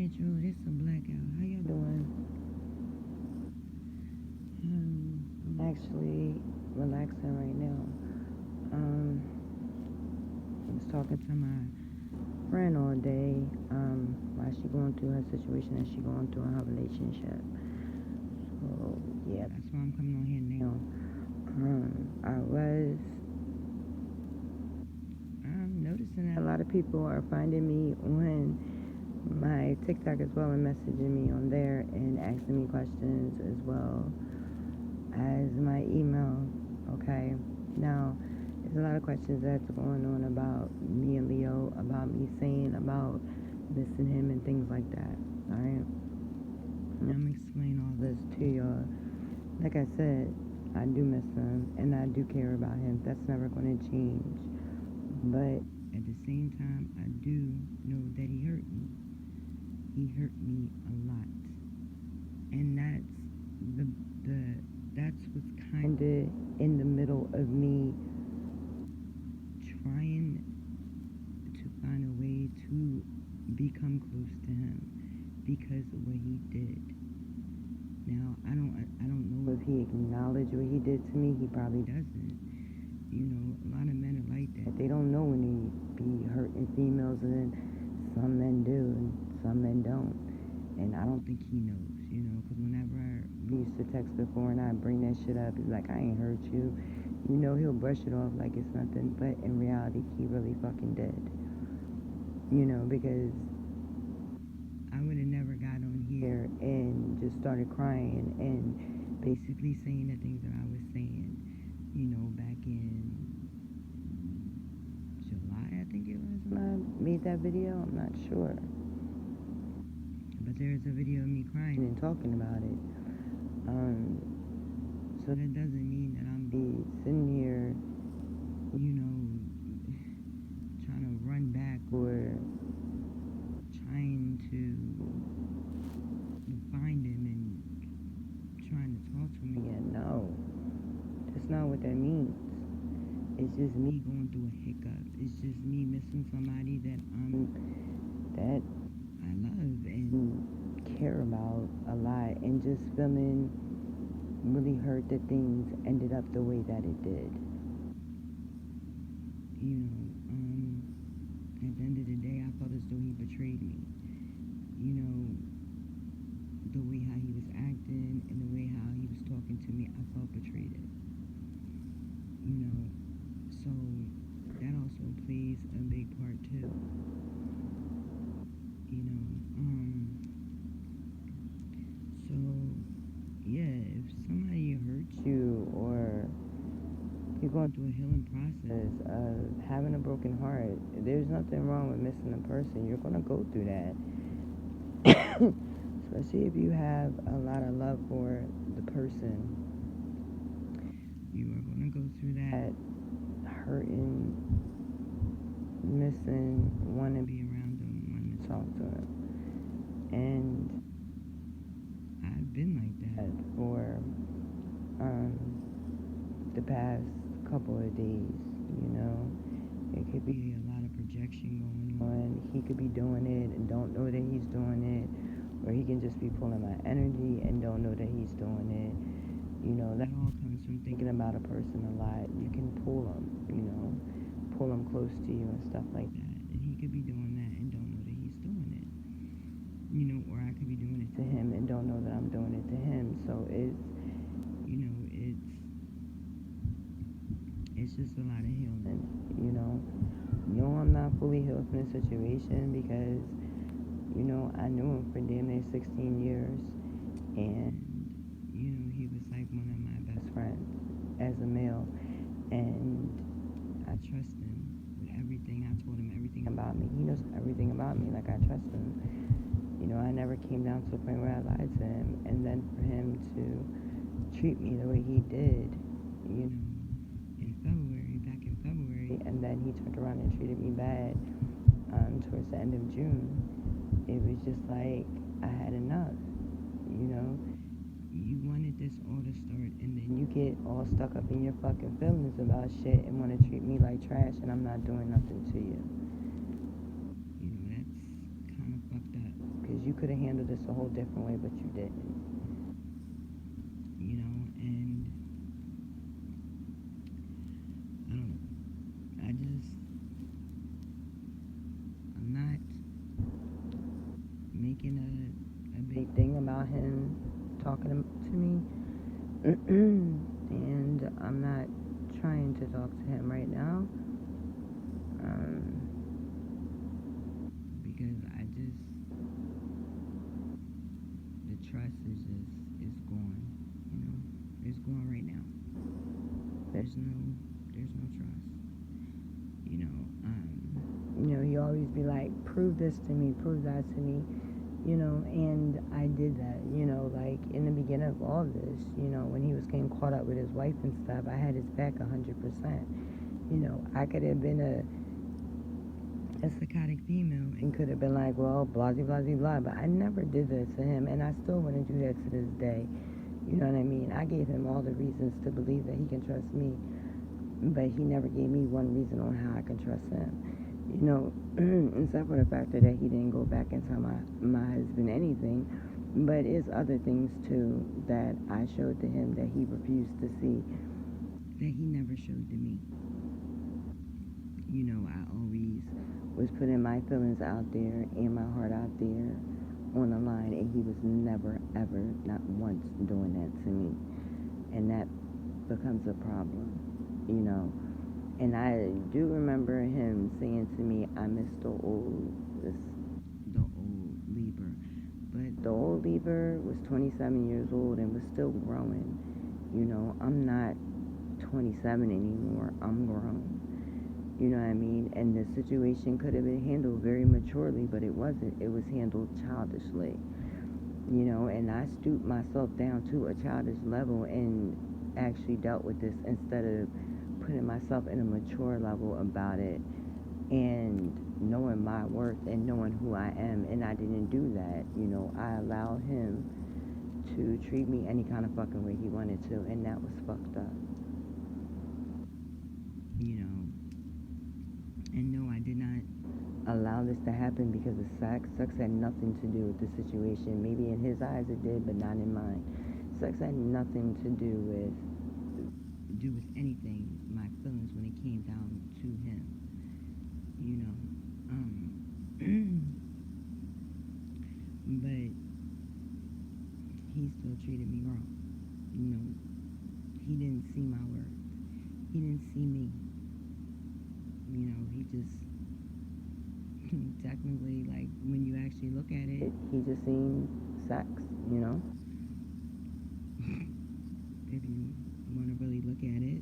Metro, it's a blackout. How y'all doing? I'm actually relaxing right now. I was talking to my friend all day while she going through her situation that she going through in her relationship. So, yeah, that's why I'm coming on here now. I'm noticing that a lot of people are finding me on my TikTok as well and messaging me on there and asking me questions as well as my email. Okay, now there's a lot of questions that's going on about me and Leo, about me saying about missing him and things like that. Alright, I'm gonna explain all this to y'all. Like I said, I do miss him and I do care about him. That's never going to change. But at the same time, I do know that he hurt me. He hurt me a lot, and that's what's kind of in the middle of me trying to find a way to become close to him because of what he did. Now I don't know if he acknowledged what he did to me. He probably doesn't. You know, a lot of men are like that. They don't know when they be hurting females, and then some men do and some men don't. And I don't think he knows, you know, because whenever we used to text before and I bring that shit up, he's like, I ain't hurt you. You know, he'll brush it off like it's nothing, but in reality, he really fucking did. You know, because I would have never got on here and just started crying and basically saying the things that I was saying, you know, back in July, I think it was, when I made that video. I'm not sure. But there's a video of me crying and talking about it. So that doesn't mean that I'm be sitting here, you know, trying to run back or trying to find him and trying to talk to him again. No, that's not what that means. It's just me going through a hiccup. It's just me missing somebody that I love and care about a lot, and just feeling really hurt that things ended up the way that it did. You know, at the end of the day, I felt as though he betrayed me. You know, the way how he was acting and the way how he was talking to me, I felt betrayed. You know, so that also plays a big part too. You know, so yeah, if somebody hurts you or you're going through a healing process of having a broken heart, there's nothing wrong with missing a person. You're going to go through that. Especially if you have a lot of love for the person. You are going to go through that hurting, missing, wanting to be around them, wanting to talk to them. And I've been like that for the past couple of days, you know. It could be a lot of projection going on. He could be doing it and don't know that he's doing it, or he can just be pulling my energy and don't know that he's doing it. You know, that all comes from thinking about a person a lot. You can pull them, you know, pull them close to you and stuff like that. And he could be doing that and don't know that he's doing it. You know, or I could be doing it to him and don't know that I'm doing it to him. So it's, you know, it's just a lot of healing, you know. No, I'm not fully healed from the situation because, you know, I knew him for damn near 16 years. And, you know, he was like one of my best friends as a male. And I trust him with everything. I told him everything about me. He knows everything about me, like I trust him. You know, I never came down to a point where I lied to him. And then for him to treat me the way he did, you know, back in February, and then he turned around and treated me bad towards the end of June. It was just like, I had enough, you know. You wanted this all to start, and then you get all stuck up in your fucking feelings about shit and want to treat me like trash, and I'm not doing nothing to you. You know, that's kind of fucked up. Because you could have handled this a whole different way, but you didn't. And I don't know. I'm not making a big thing about him talking to me. And I'm not trying to talk to him right now. Because the trust is gone. It's gone right now. There's no trust. He always be like, prove this to me, prove that to me, and I did that, like in the beginning of all this, when he was getting caught up with his wife and stuff, I had his back 100%. I could have been a psychotic female and could have been like, well, blah, blah, blah, blah, but I never did that to him, and I still wouldn't do that to this day. You know what I mean? I gave him all the reasons to believe that he can trust me, but he never gave me one reason on how I can trust him. Except for the fact that he didn't go back and tell my husband anything, but it's other things too that I showed to him that he refused to see, that he never showed to me. I always was putting my feelings out there and my heart out there on the line, and he was never, ever, not once doing that to me. And that becomes a problem, And I do remember him saying to me, I miss the old Libra. But the old Libra was 27 years old and was still growing. I'm not 27 anymore. I'm grown. You know what I mean? And the situation could have been handled very maturely, but it wasn't. It was handled childishly. And I stooped myself down to a childish level and actually dealt with this instead of putting myself in a mature level about it and knowing my worth and knowing who I am. And I didn't do that. I allowed him to treat me any kind of fucking way he wanted to, and that was fucked up. And no, I did not allow this to happen because of sex. Sex had nothing to do with the situation. Maybe in his eyes it did, but not in mine. Sex had nothing to do with anything, my feelings when it came down to him. But he still treated me wrong. He didn't see my worth. He didn't see me. He just technically, like, when you actually look at it, he just seen sex, if you want to really look at it.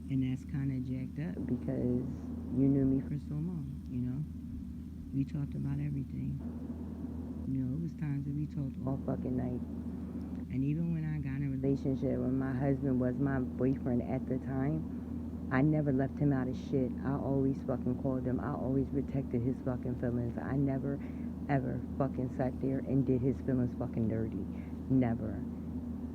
And that's kind of jacked up because you knew me for so long, We talked about everything. It was times that we talked all fucking night. And even when I got in a relationship, when my husband was my boyfriend at the time, I never left him out of shit. I always fucking called him. I always protected his fucking feelings. I never, ever fucking sat there and did his feelings fucking dirty. Never.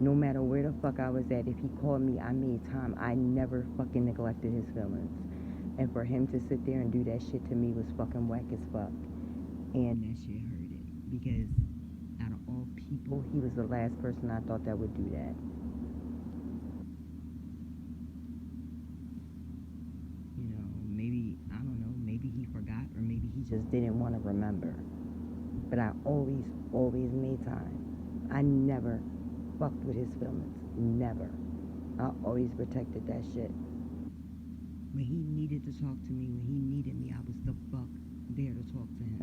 No matter where the fuck I was at, if he called me, I made time. I never fucking neglected his feelings. And for him to sit there and do that shit to me was fucking whack as fuck. And that shit hurted. Because out of all people, he was the last person I thought that would do that. Maybe, I don't know, maybe he forgot or maybe he just didn't want to remember. But I always made time. I never fucked with his feelings. Never. I always protected that shit. When he needed to talk to me, when he needed me, I was the fuck there to talk to him.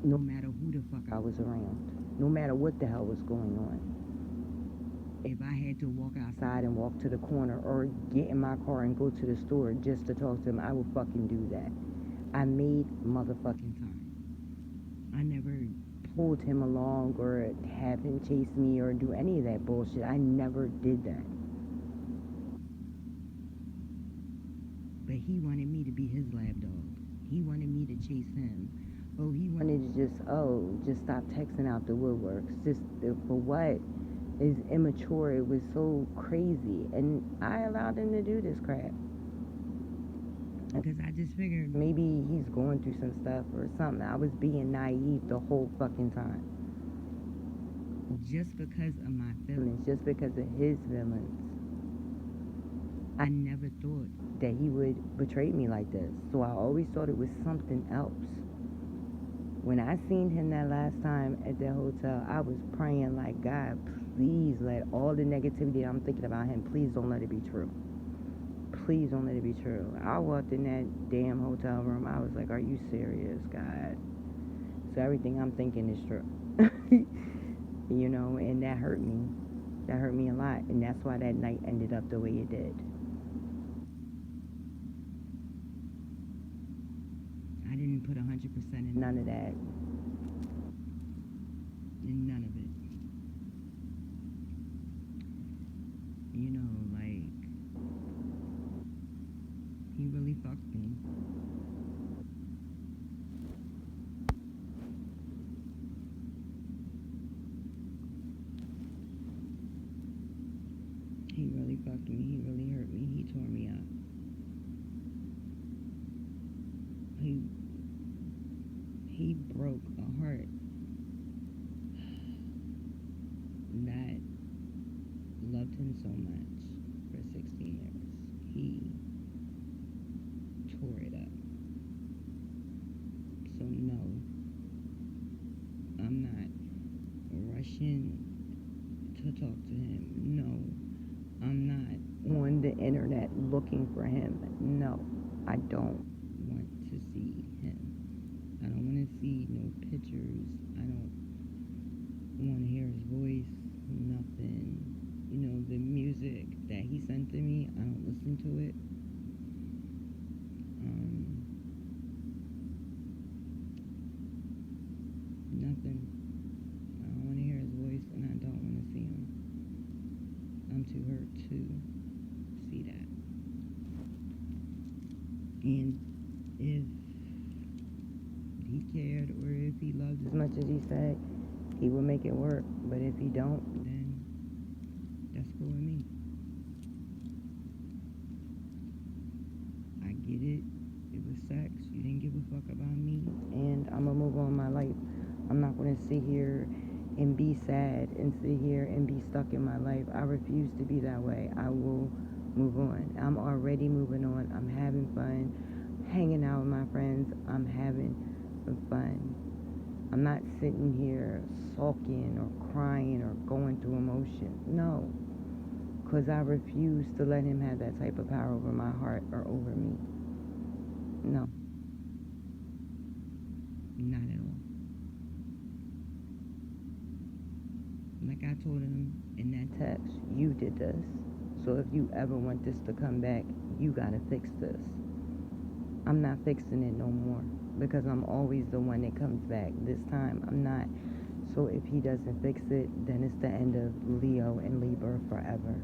No matter who the fuck I was around. No matter what the hell was going on. If I had to walk outside and walk to the corner or get in my car and go to the store just to talk to him, I would fucking do that. I made motherfucking time. I never pulled him along or have him chase me or do any of that bullshit. I never did that. But he wanted me to be his lap dog. He wanted me to chase him. Oh, he wanted to just stop texting out the woodworks. Just for what? Is immature. It was so crazy. And I allowed him to do this crap. Because I just figured maybe he's going through some stuff or something. I was being naive the whole fucking time. Just because of my feelings, just because of his feelings, I never thought that he would betray me like this. So I always thought it was something else. When I seen him that last time at the hotel, I was praying like, God, please let all the negativity I'm thinking about him, please don't let it be true. Please don't let it be true. I walked in that damn hotel room. I was like, are you serious, God? So everything I'm thinking is true. You know, and that hurt me. That hurt me a lot. And that's why that night ended up the way it did. I didn't put 100% in none of that. In none of it. You know, like, he really fucked me. He really fucked me. He really hurt me. He tore me up. He he broke a heart that loved him so much for 16 years. He tore it up. So no, I'm not rushing to talk to him. No, I'm not on the internet looking for him. No, I don't want to see him. I don't want to see no pictures. I don't want to hear his voice. Nothing. You know, the music that he sent to me, I don't listen to it. Nothing. I don't want to hear his voice, and I don't want to see him. I'm too hurt to see that. And if he cared or if he loved as much as he said, he will make it work. But if he don't, then that's cool with me. I get it. It was sex. You didn't give a fuck about me. And I'm going to move on my life. I'm not going to sit here and be sad and sit here and be stuck in my life. I refuse to be that way. I will move on. I'm already moving on. I'm having fun, hanging out with my friends. I'm having fun. I'm not sitting here sulking or crying or going through emotion. No, because I refuse to let him have that type of power over my heart or over me. No, not at all. Like I told him in that text, you did this. So if you ever want this to come back, you gotta fix this. I'm not fixing it no more because I'm always the one that comes back. This time I'm not. So if he doesn't fix it, then it's the end of Leo and Libra forever.